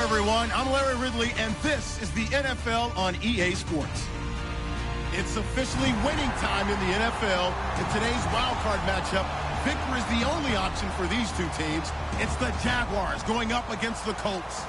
everyone. I'm Larry Ridley, and this is the NFL on EA Sports. It's officially winning time in the NFL. In today's Wildcard matchup, victory is the only option for these two teams. It's the Jaguars going up against the Colts.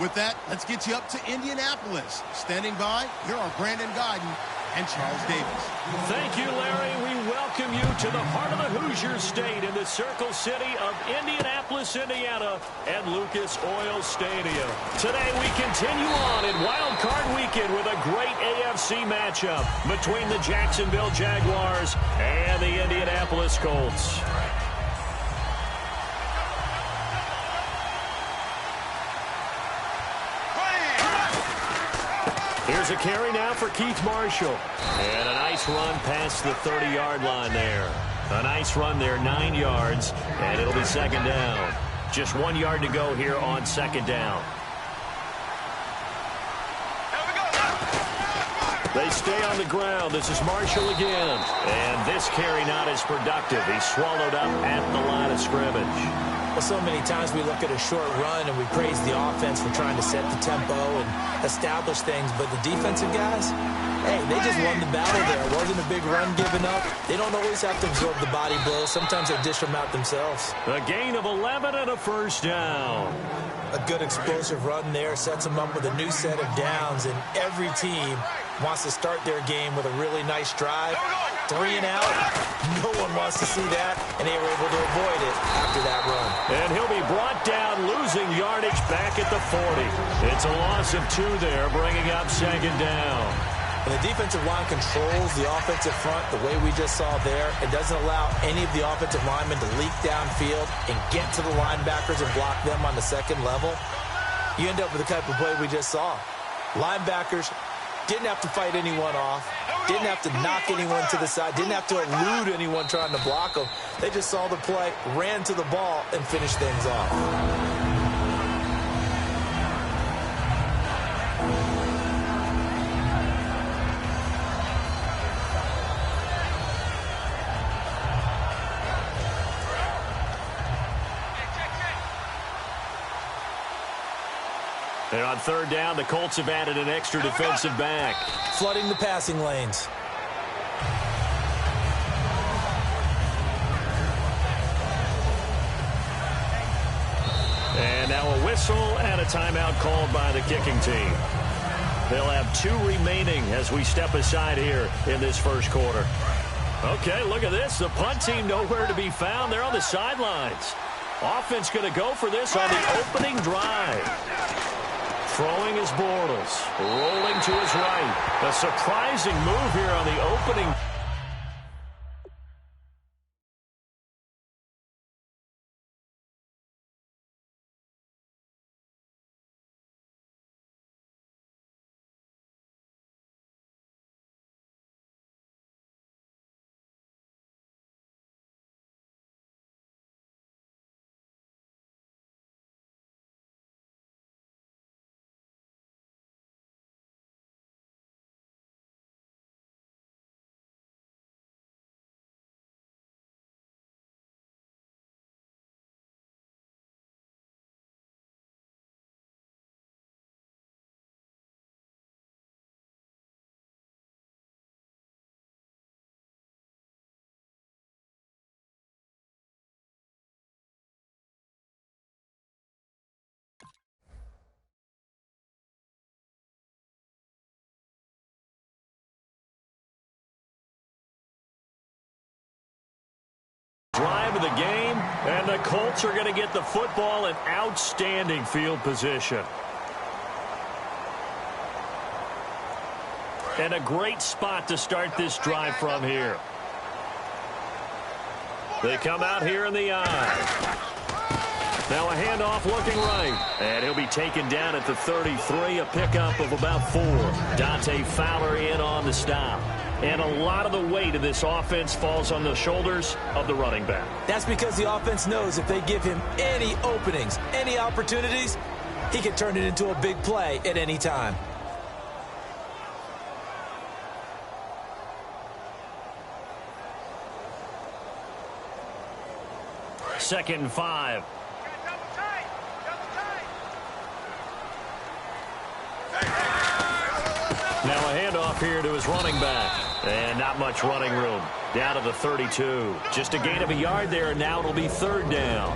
With that, let's get you up to Indianapolis. Standing by, here are Brandon Guyton and Charles Davis. Thank you, Larry. We welcome you to the heart of the Hoosier State in the Circle City of Indianapolis, Indiana, and Lucas Oil Stadium. Today we continue on in Wild Card Weekend with a great AFC matchup between the Jacksonville Jaguars and the Indianapolis Colts. Here's a carry now for Keith Marshall. And a nice run past the 30-yard line there. A nice run there, 9 yards, and it'll be second down. Just 1 yard to go here on second down. They stay on the ground. This is Marshall again. And this carry not as productive. He's swallowed up at the line of scrimmage. Well, so many times we look at a short run and we praise the offense for trying to set the tempo and establish things, but the defensive guys, hey, they just won the battle there. It wasn't a big run given up. They don't always have to absorb the body blows. Sometimes they dish them out themselves. A gain of 11 and a first down. A good explosive run there sets them up with a new set of downs, and every team wants to start their game with a really nice drive. 3 and out. No one wants to see that, and they were able to avoid it after that run. And he'll be brought down, losing yardage back at the 40. It's a loss of 2 there, bringing up second down. And the defensive line controls the offensive front the way we just saw there. It doesn't allow any of the offensive linemen to leak downfield and get to the linebackers and block them on the second level. You end up with the type of play we just saw. Linebackers didn't have to fight anyone off, didn't have to knock anyone to the side, didn't have to elude anyone trying to block them. They just saw the play, ran to the ball, and finished things off. And on third down, the Colts have added an extra defensive back. Flooding the passing lanes. And now a whistle and a timeout called by the kicking team. They'll have 2 remaining as we step aside here in this first quarter. Okay, look at this. The punt team nowhere to be found. They're on the sidelines. Offense going to go for this on the opening drive. Throwing is Bortles, rolling to his right. A surprising move here on the opening. Drive of the game, and the Colts are going to get the football in outstanding field position. And a great spot to start this drive from here. They come out here in the eye. Now a handoff looking right. And he'll be taken down at the 33, a pickup of about 4. Dante Fowler in on the stop. And a lot of the weight of this offense falls on the shoulders of the running back. That's because the offense knows if they give him any openings, any opportunities, he can turn it into a big play at any time. Second and 5. Now a handoff here to his running back. And not much running room. Down to the 32. Just a gain of a yard there, and now it'll be third down.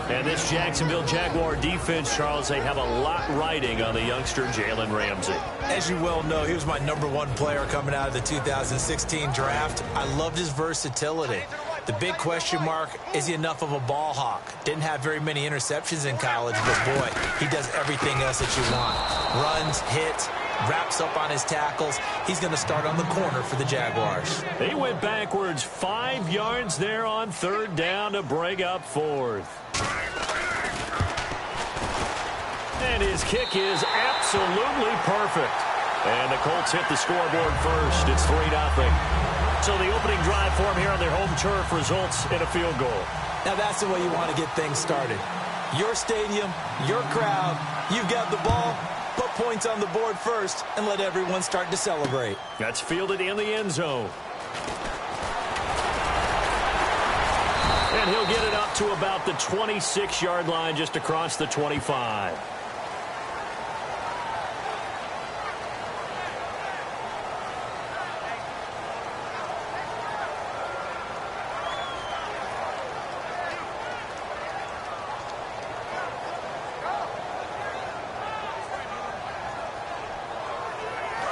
And this Jacksonville Jaguar defense, Charles, they have a lot riding on the youngster Jalen Ramsey. As you well know, he was my #1 player coming out of the 2016 draft. I loved his versatility. The big question mark, is he enough of a ball hawk? Didn't have very many interceptions in college, but boy, he does everything else that you want. Runs, hits, wraps up on his tackles. He's going to start on the corner for the Jaguars. They went backwards 5 yards there on third down to bring up fourth. And his kick is absolutely perfect. And the Colts hit the scoreboard first. It's 3-0. So the opening drive for him here on their home turf results in a field goal. Now that's the way you want to get things started. Your stadium, your crowd, you've got the ball. Put points on the board first and let everyone start to celebrate. That's fielded in the end zone. And he'll get it up to about the 26-yard line, just across the 25.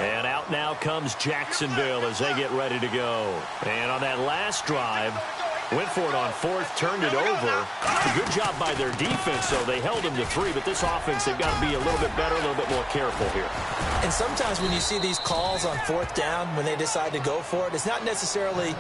And out now comes Jacksonville as they get ready to go. And on that last drive, went for it on fourth, turned it over. A good job by their defense, though. They held them to 3, but this offense, they've got to be a little bit better, a little bit more careful here. And sometimes when you see these calls on fourth down, when they decide to go for it, it's not necessarily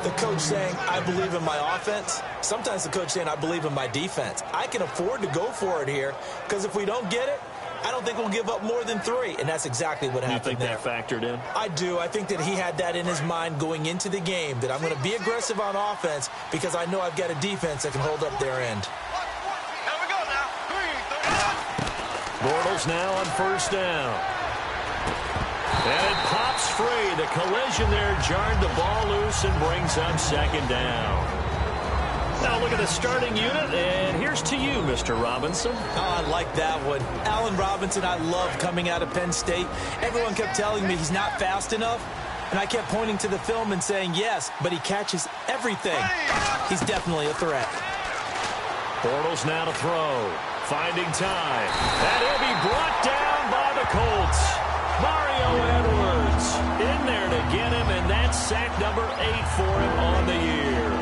the coach saying, I believe in my offense. Sometimes the coach saying, I believe in my defense. I can afford to go for it here, because if we don't get it, I don't think we'll give up more than 3, and that's exactly what happened there. You think that factored in? I do. I think that he had that in his mind going into the game, that I'm going to be aggressive on offense because I know I've got a defense that can hold up their end. Here we go now. 3. Bortles now on first down. And it pops free. The collision there jarred the ball loose and brings up second down. Now look at the starting unit, and here's to you, Mr. Robinson. Oh, I like that one. Allen Robinson, I love coming out of Penn State. Everyone kept telling me he's not fast enough, and I kept pointing to the film and saying, yes, but he catches everything. He's definitely a threat. Bortles now to throw. Finding time. And he'll be brought down by the Colts. Mario Edwards in there to get him, and that's sack number 8 for him on the year.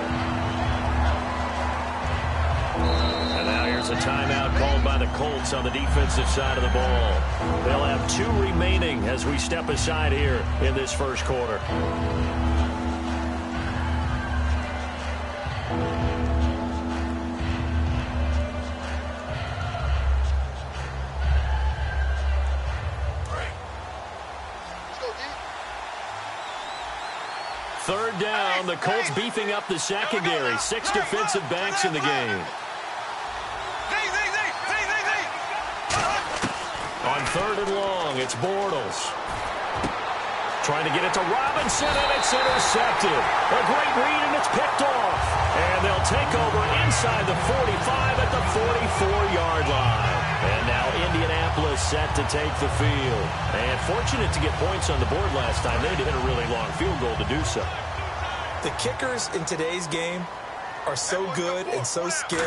And now here's a timeout called by the Colts on the defensive side of the ball. They'll have 2 remaining as we step aside here in this first quarter. Third down, the Colts beefing up the secondary. 6 defensive backs in the game. On third and long, it's Bortles. Trying to get it to Robinson, and it's intercepted. A great read, and it's picked off. And they'll take over inside the 45 at the 44-yard line. And now Indianapolis set to take the field. And fortunate to get points on the board last time. They had to hit a really long field goal to do so. The kickers in today's game are so good and so skilled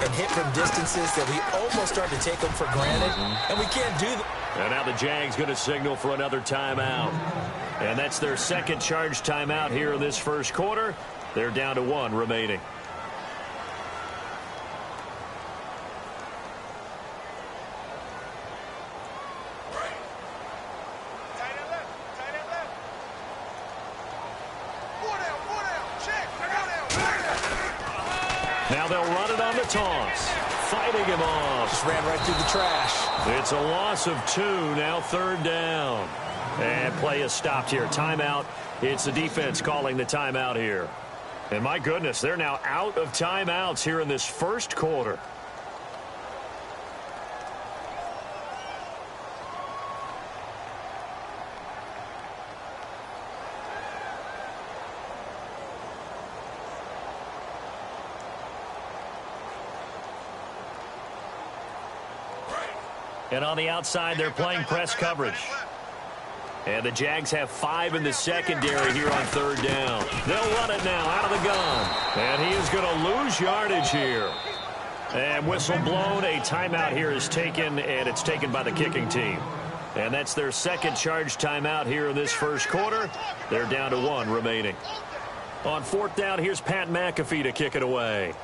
and hit from distances that we almost start to take them for granted, and we can't do that. And now the Jags going to signal for another timeout. And that's their second charge timeout here in this first quarter. They're down to 1 remaining. Now they'll run it on the toss. Fighting him off. Just ran right through the trash. It's a loss of 2, now third down. And play is stopped here. Timeout. It's the defense calling the timeout here. And my goodness, they're now out of timeouts here in this first quarter. And on the outside, they're playing press coverage. And the Jags have 5 in the secondary here on 3rd down. They'll run it now out of the gun. And he is going to lose yardage here. And whistle blown. A timeout here is taken, and it's taken by the kicking team. And that's their second charge timeout here in this first quarter. They're down to 1 remaining. On 4th down, here's Pat McAfee to kick it away.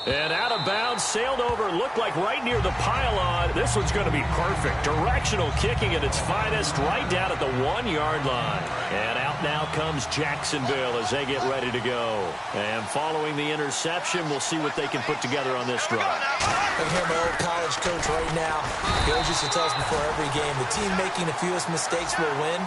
And out of bounds, sailed over, looked like right near the pylon. This one's going to be perfect. Directional kicking at its finest, right down at the 1-yard line. And out now comes Jacksonville as they get ready to go. And following the interception, we'll see what they can put together on this drive. I can hear my old college coach right now. He always used to tell us before every game, the team making the fewest mistakes will win.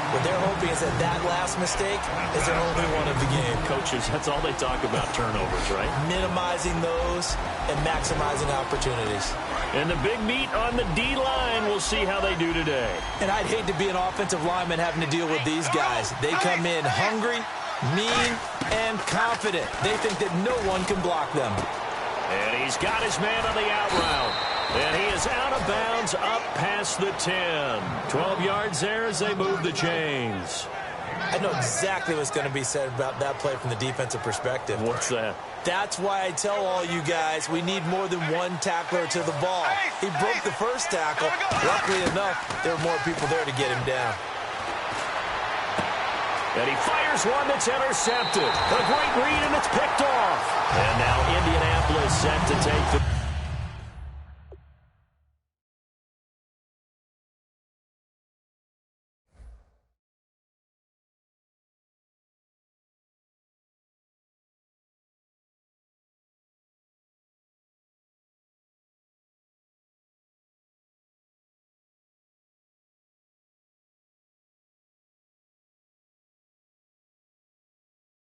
What they're hoping is that that last mistake is their only one of the game. Coaches, that's all they talk about, turnovers, right? Minimizing those and maximizing opportunities. And the big meat on the D-line. We'll see how they do today. And I'd hate to be an offensive lineman having to deal with these guys. They come in hungry, mean, and confident. They think that no one can block them. And he's got his man on the out route. And he is out of bounds up past the 10. 12 yards there as they move the chains. I know exactly what's going to be said about that play from the defensive perspective. What's that? That's why I tell all you guys we need more than one tackler to the ball. He broke the first tackle. Luckily enough, there were more people there to get him down. And he fires one that's intercepted. A great read, and it's picked off. And now Indianapolis set to take the